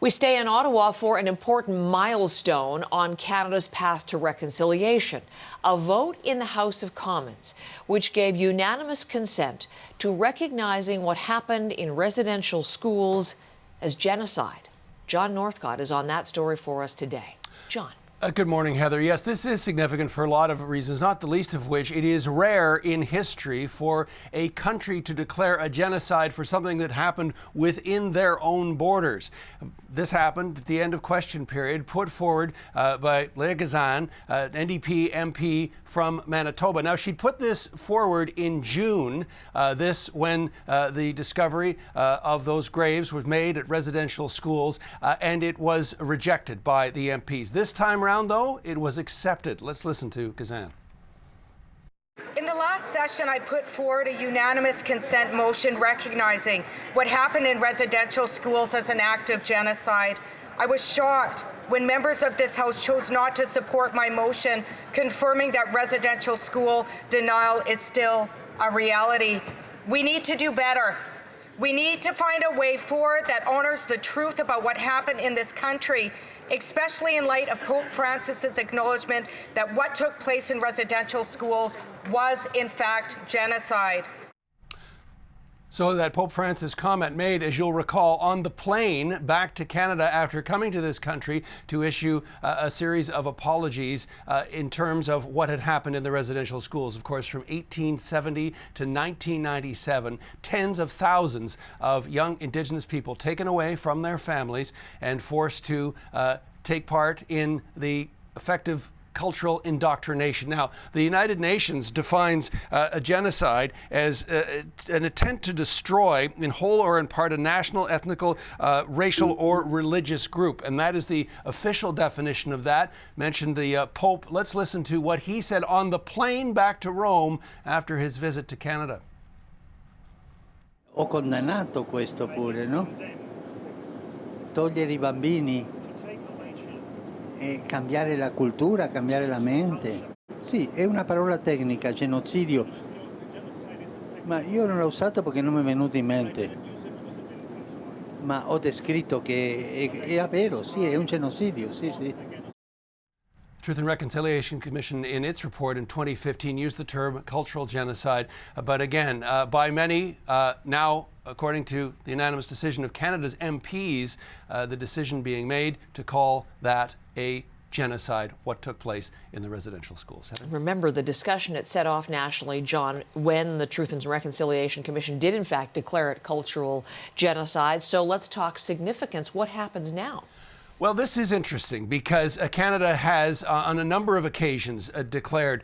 We stay in Ottawa for an important milestone on Canada's path to reconciliation, a vote in the House of Commons, which gave unanimous consent to recognizing what happened in residential schools as genocide. John Northcott is on that story for us today. John. Good morning, Heather. Yes, this is significant for a lot of reasons, not the least of which it is rare in history for a country to declare a genocide for something that happened within their own borders. This happened at the end of question period, put forward by Leah Gazan, an NDP MP from Manitoba. Now, she put this forward in June, when the discovery of those graves was made at residential schools, and it was rejected by the MPs. This time around, though, it was accepted. Let's listen to Gazan. In the last session, I put forward a unanimous consent motion recognizing what happened in residential schools as an act of genocide. I was shocked when members of this House chose not to support my motion, confirming that residential school denial is still a reality. We need to do better. We need to find a way forward that honors the truth about what happened in this country, especially in light of Pope Francis's acknowledgement that what took place in residential schools was, in fact, genocide. So that Pope Francis comment made, as you'll recall, on the plane back to Canada after coming to this country to issue a series of apologies in terms of what had happened in the residential schools. Of course, from 1870 to 1997, tens of thousands of young Indigenous people taken away from their families and forced to take part in the effective cultural indoctrination. Now, the United Nations defines a genocide as an attempt to destroy, in whole or in part, a national, ethnical, racial, or religious group. And that is the official definition of that. Mentioned the Pope. Let's listen to what he said on the plane back to Rome after his visit to Canada. Ho condannato questo pure, no? Togliere I bambini e cambiare la cultura, cambiare la mente. Sì, è una parola tecnica, genocidio, ma io non l'ho usato perché non mi è venuto in mente. Ma ho descritto che è vero, sì, è un genocidio, sì, sì. Truth and Reconciliation Commission, in its report in 2015, used the term cultural genocide. But again, by many, now, according to the unanimous decision of Canada's MPs, the decision being made to call that a genocide, what took place in the residential schools. Remember the discussion it set off nationally, John, when the Truth and Reconciliation Commission did in fact declare it cultural genocide. So let's talk significance. What happens now? Well, this is interesting because Canada has, on a number of occasions, declared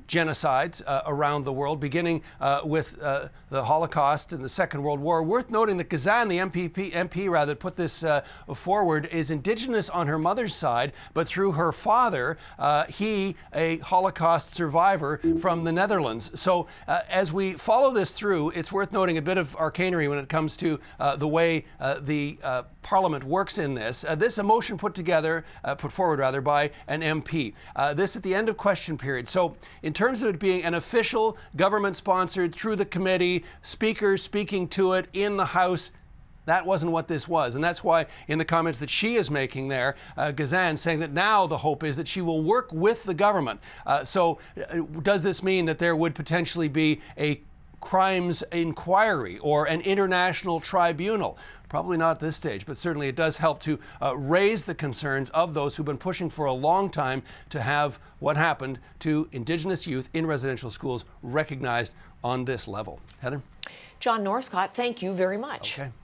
genocides around the world, beginning with the Holocaust and the Second World War. Worth noting that Gazan, the MP put this forward, is Indigenous on her mother's side, but through her father, he, a Holocaust survivor from the Netherlands. So as we follow this through, it's worth noting a bit of arcanery when it comes to the way the Parliament works in this. This a motion put forward by an MP. This at the end of question period. So in terms of it being an official government-sponsored through the committee, speakers speaking to it in the House, that wasn't what this was. And that's why in the comments that she is making there, Gazan saying that now the hope is that she will work with the government. So does this mean that there would potentially be a crimes inquiry or an international tribunal? Probably not at this stage, but certainly it does help to raise the concerns of those who've been pushing for a long time to have what happened to Indigenous youth in residential schools recognized on this level. Heather? John Northcott, thank you very much. Okay.